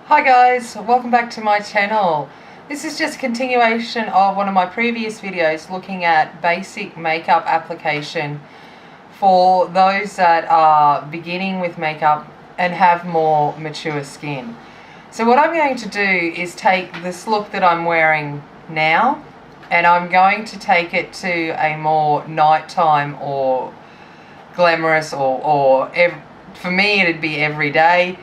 Hi guys, welcome back to my channel. This is just a continuation of one of my previous videos looking at basic makeup application for those that are beginning with makeup and have more mature skin. So what I'm going to do is take this look that I'm wearing now and I'm going to take it to a more nighttime or glamorous for me it'd be everyday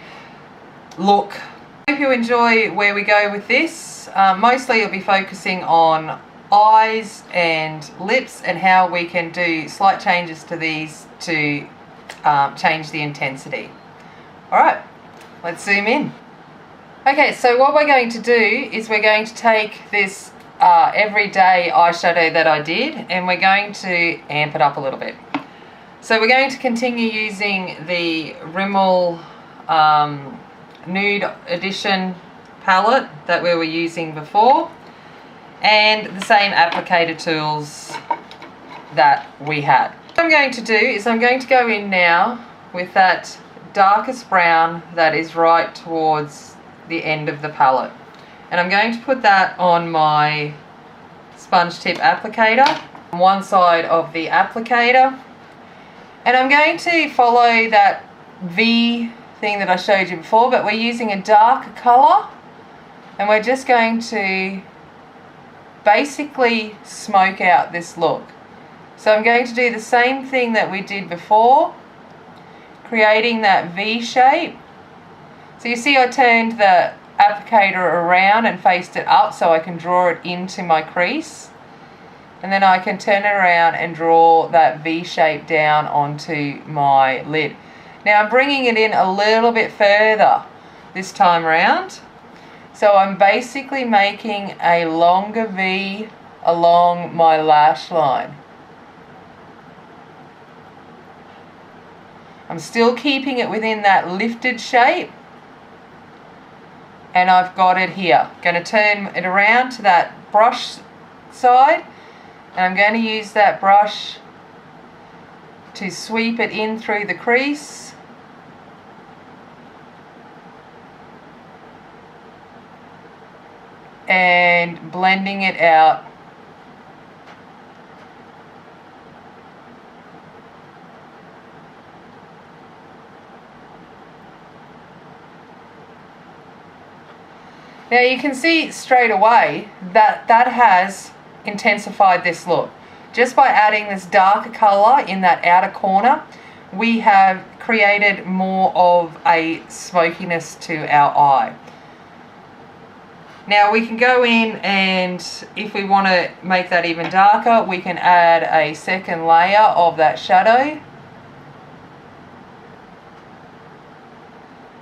look. I hope you enjoy where we go with this. Mostly I'll be focusing on eyes and lips and how we can do slight changes to these to change the intensity. Alright, let's zoom in. Okay, so what we're going to do is we're going to take this everyday eyeshadow that I did and we're going to amp it up a little bit. So we're going to continue using the Rimmel Nude Edition palette that we were using before and the same applicator tools that we had. What I'm going to do is I'm going to go in now with that darkest brown that is right towards the end of the palette, and I'm going to put that on my sponge tip applicator on one side of the applicator, and I'm going to follow that V thing that I showed you before, but we're using a darker colour and we're just going to basically smoke out this look. So I'm going to do the same thing that we did before, creating that V shape. So you see I turned the applicator around and faced it up so I can draw it into my crease, and then I can turn it around and draw that V shape down onto my lid. Now I'm bringing it in a little bit further this time around. So I'm basically making a longer V along my lash line. I'm still keeping it within that lifted shape. And I've got it here. I'm going to turn it around to that brush side. And I'm going to use that brush to sweep it in through the crease. And blending it out. Now you can see straight away that that has intensified this look. Just by adding this darker colour in that outer corner, we have created more of a smokiness to our eye. Now we can go in, and if we want to make that even darker, we can add a second layer of that shadow.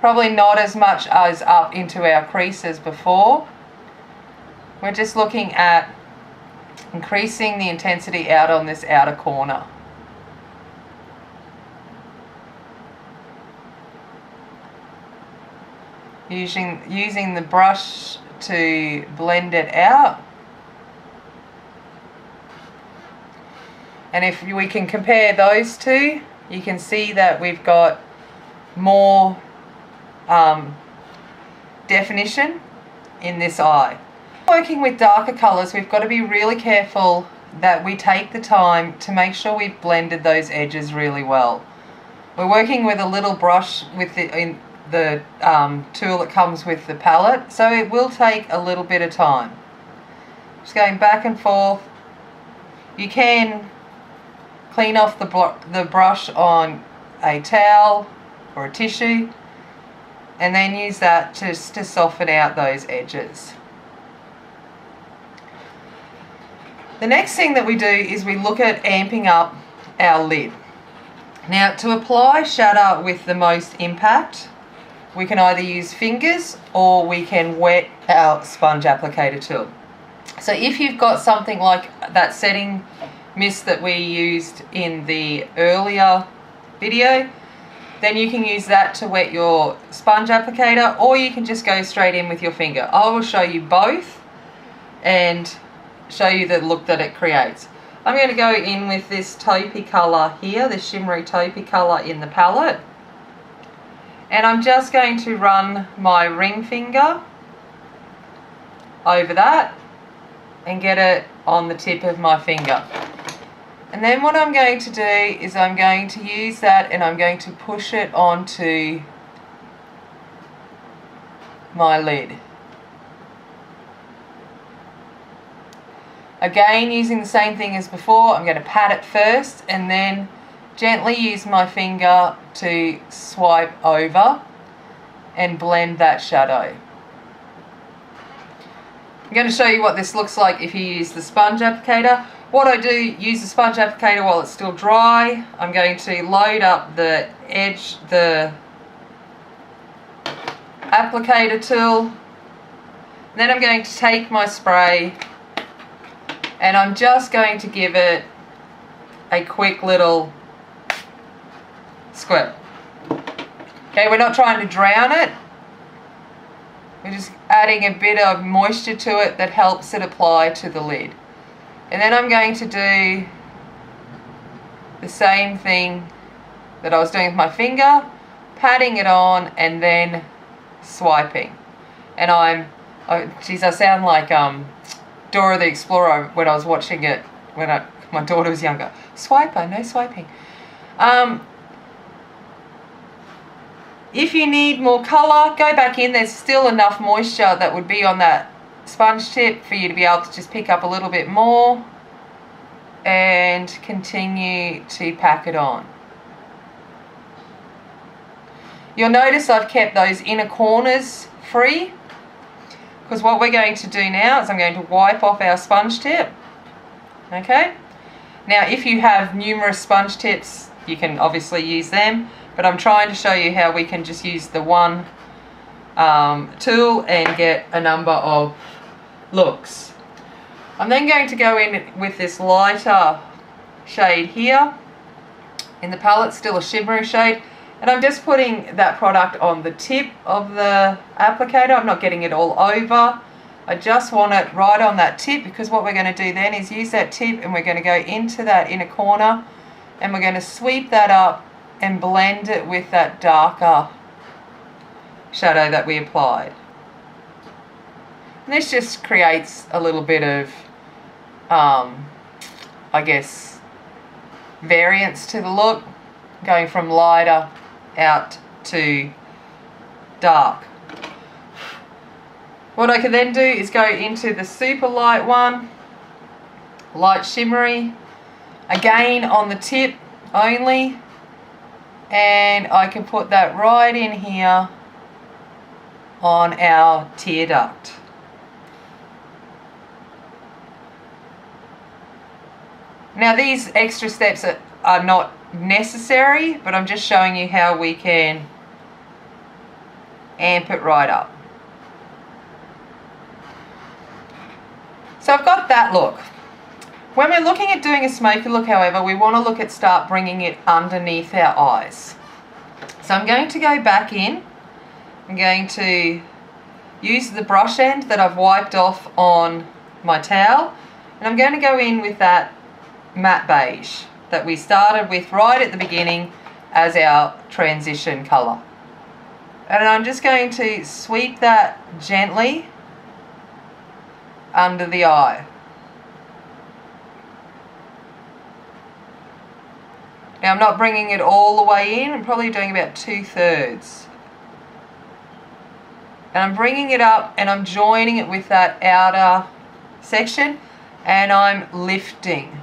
Probably not as much as up into our crease as before. We're just looking at increasing the intensity out on this outer corner. Using the brush to blend it out. And if we can compare those two, you can see that we've got more definition in this eye. Working with darker colours, we've got to be really careful that we take the time to make sure we've blended those edges really well. We're working with a little brush with the tool that comes with the palette, so it will take a little bit of time. Just going back and forth. You can clean off the brush on a towel or a tissue and then use that just to soften out those edges. The next thing that we do is we look at amping up our lid. Now to apply shadow with the most impact, we can either use fingers or we can wet our sponge applicator tool. So if you've got something like that setting mist that we used in the earlier video, then you can use that to wet your sponge applicator, or you can just go straight in with your finger. I will show you both and show you the look that it creates. I'm going to go in with this taupey colour here, this shimmery taupey colour in the palette. And I'm just going to run my ring finger over that and get it on the tip of my finger. And then what I'm going to do is I'm going to use that and I'm going to push it onto my lid. Again, using the same thing as before, I'm going to pat it first and then gently use my finger to swipe over and blend that shadow. I'm going to show you what this looks like if you use the sponge applicator. What I do, use the sponge applicator while it's still dry. I'm going to load up the edge, the applicator tool. Then I'm going to take my spray and I'm just going to give it a quick little squirt. Okay, we're not trying to drown it. We're just adding a bit of moisture to it that helps it apply to the lid. And then I'm going to do the same thing that I was doing with my finger, patting it on and then swiping. And I sound like Dora the Explorer when I was watching it when my daughter was younger. Swiper, no swiping. If you need more colour, go back in. There's still enough moisture that would be on that sponge tip for you to be able to just pick up a little bit more and continue to pack it on. You'll notice I've kept those inner corners free, because what we're going to do now is I'm going to wipe off our sponge tip. Okay? Now if you have numerous sponge tips, you can obviously use them, but I'm trying to show you how we can just use the one tool and get a number of looks. I'm then going to go in with this lighter shade here in the palette, still a shimmery shade, and I'm just putting that product on the tip of the applicator. I'm not getting it all over. I just want it right on that tip, because what we're going to do then is use that tip and we're going to go into that inner corner and we're going to sweep that up and blend it with that darker shadow that we applied. And this just creates a little bit of, I guess, variance to the look, going from lighter out to dark. What I can then do is go into the super light one, light shimmery, again on the tip only, and I can put that right in here on our tear duct. Now these extra steps are not necessary, but I'm just showing you how we can amp it right up. So I've got that look. When we're looking at doing a smoky look, however, we want to start bringing it underneath our eyes. So I'm going to go back in. I'm going to use the brush end that I've wiped off on my towel, and I'm going to go in with that matte beige that we started with right at the beginning as our transition colour. And I'm just going to sweep that gently under the eye. Now I'm not bringing it all the way in, I'm probably doing about 2/3. And I'm bringing it up and I'm joining it with that outer section, and I'm lifting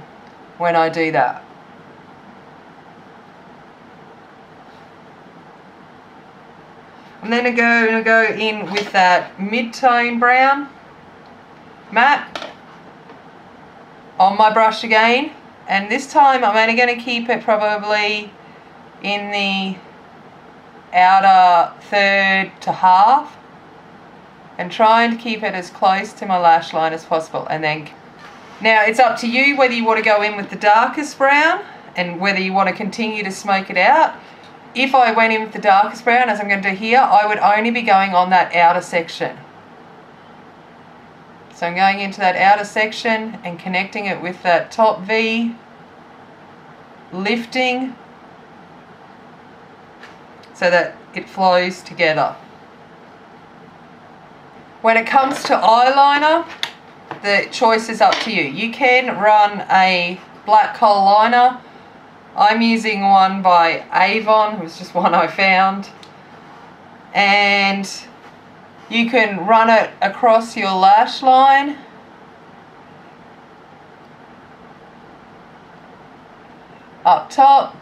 when I do that. I'm then going to go in with that mid-tone brown matte on my brush again, and this time I'm only going to keep it probably in the outer third to half and trying to keep it as close to my lash line as possible. And then now it's up to you whether you want to go in with the darkest brown and whether you want to continue to smoke it out. If I went in with the darkest brown, as I'm going to do here, I would only be going on that outer section. So I'm going into that outer section and connecting it with that top V, lifting. so that it flows together. When it comes to eyeliner, the choice is up to you. You can run a black kohl liner. I'm using one by Avon. It was just one I found. And you can run it across your lash line. Up top.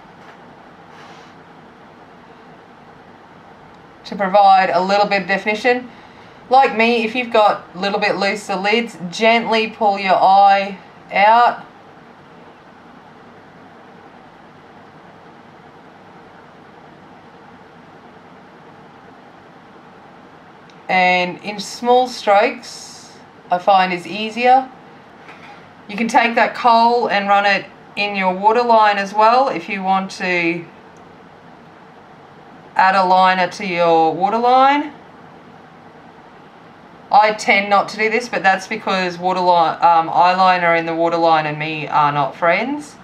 To provide a little bit of definition. Like me, if you've got a little bit looser lids, gently pull your eye out. And in small strokes, I find is easier. You can take that kohl and run it in your waterline as well if you want to add a liner to your waterline. I tend not to do this, but that's because eyeliner in the waterline and me are not friends.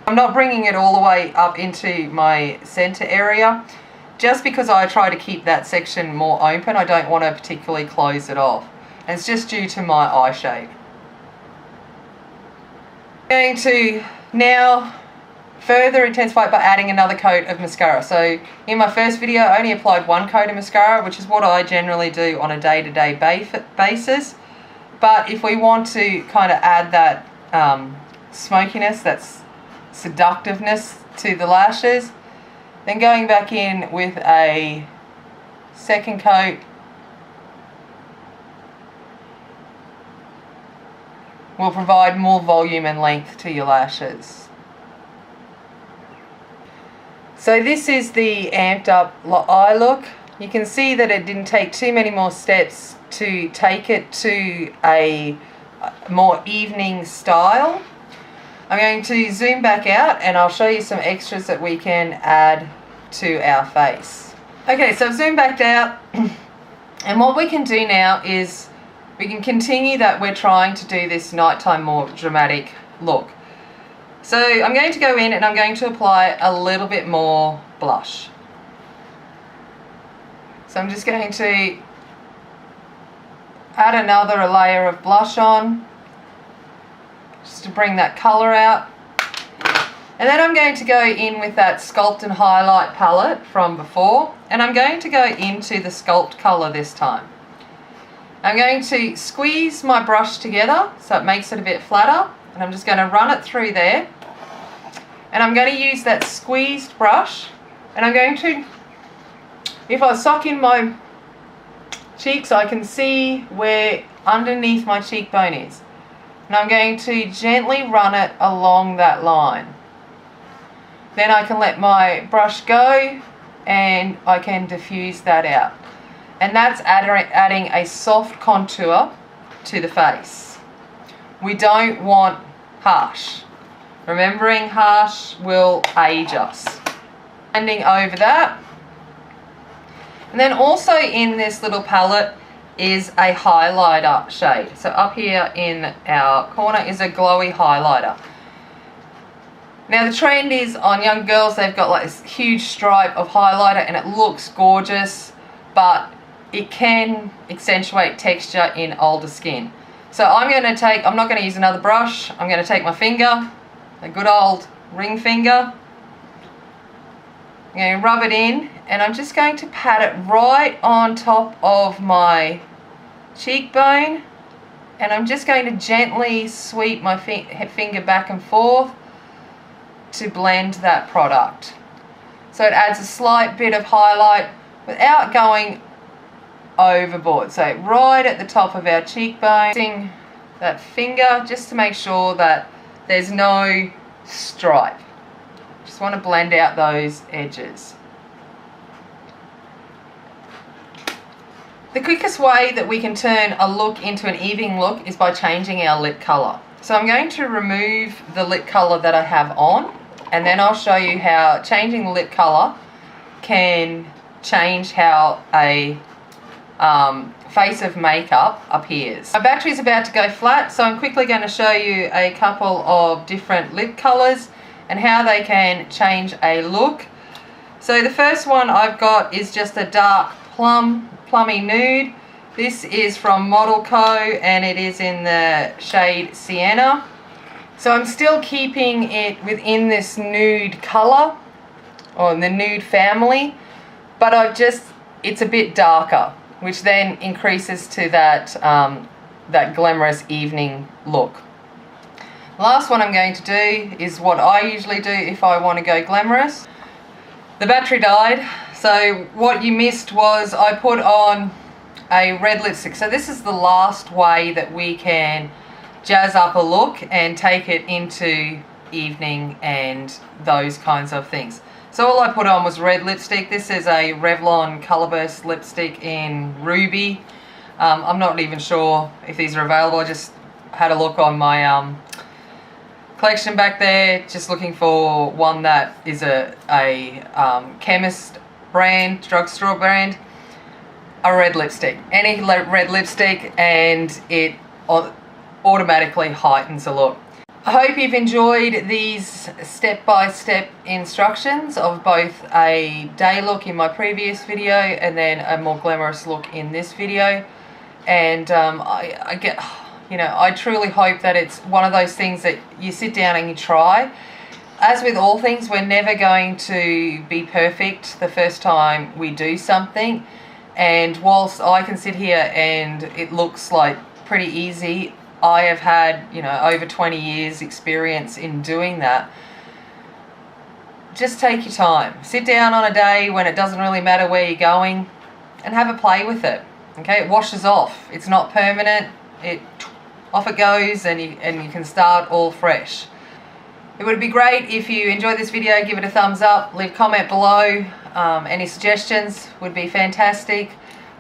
I'm not bringing it all the way up into my center area, just because I try to keep that section more open. I don't want to particularly close it off. And it's just due to my eye shape. I'm going to now further intensify it by adding another coat of mascara. So in my first video I only applied one coat of mascara, which is what I generally do on a day-to-day basis. But if we want to kind of add that smokiness, that seductiveness to the lashes, then going back in with a second coat will provide more volume and length to your lashes. So this is the amped up eye look. You can see that it didn't take too many more steps to take it to a more evening style. I'm going to zoom back out and I'll show you some extras that we can add to our face. Okay, so I've zoomed back out and what we can do now is we can continue that we're trying to do this nighttime more dramatic look. So I'm going to go in and I'm going to apply a little bit more blush. So I'm just going to add another layer of blush on, just to bring that colour out. And then I'm going to go in with that Sculpt and Highlight palette from before, and I'm going to go into the Sculpt colour this time. I'm going to squeeze my brush together so it makes it a bit flatter, and I'm just going to run it through there. And I'm going to use that squeezed brush, and I'm going to, if I suck in my cheeks, I can see where underneath my cheekbone is. And I'm going to gently run it along that line. Then I can let my brush go and I can diffuse that out. And that's adding a soft contour to the face. We don't want harsh. Remembering harsh will age us. Blending over that. And then also in this little palette is a highlighter shade. So up here in our corner is a glowy highlighter. Now the trend is on young girls, they've got like this huge stripe of highlighter and it looks gorgeous, but it can accentuate texture in older skin. So I'm not going to use another brush. I'm going to take my finger, a good old ring finger. I'm going to rub it in and I'm just going to pat it right on top of my cheekbone, and I'm just going to gently sweep my finger back and forth to blend that product. So it adds a slight bit of highlight without going overboard. So right at the top of our cheekbone, using that finger just to make sure that there's no stripe. Just want to blend out those edges. The quickest way that we can turn a look into an evening look is by changing our lip colour. So I'm going to remove the lip colour that I have on, and then I'll show you how changing the lip colour can change how a face of makeup appears. My battery is about to go flat, so I'm quickly going to show you a couple of different lip colours and how they can change a look. So the first one I've got is just a dark plummy nude. This is from Model Co and it is in the shade Sienna. So I'm still keeping it within this nude colour, or in the nude family, but it's a bit darker, which then increases to that, that glamorous evening look. The last one I'm going to do is what I usually do if I want to go glamorous. The battery died, so what you missed was I put on a red lipstick. So this is the last way that we can jazz up a look and take it into evening and those kinds of things. So all I put on was red lipstick. This is a Revlon Colorburst lipstick in Ruby. I'm not even sure if these are available. I just had a look on my collection back there, just looking for one that is a chemist brand, drugstore brand. A red lipstick. Any red lipstick and it automatically heightens the look. I hope you've enjoyed these step-by-step instructions of both a day look in my previous video and then a more glamorous look in this video. And I truly hope that it's one of those things that you sit down and you try. As with all things, we're never going to be perfect the first time we do something. And whilst I can sit here and it looks like pretty easy, I have had, over 20 years experience in doing that. Just take your time. Sit down on a day when it doesn't really matter where you're going and have a play with it. Okay, it washes off. It's not permanent. Off it goes and you can start all fresh. It would be great if you enjoyed this video, give it a thumbs up, leave a comment below. Any suggestions would be fantastic.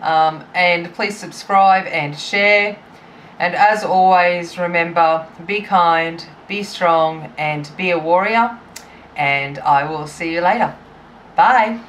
And please subscribe and share. And as always, remember, be kind, be strong, and be a warrior. And I will see you later. Bye.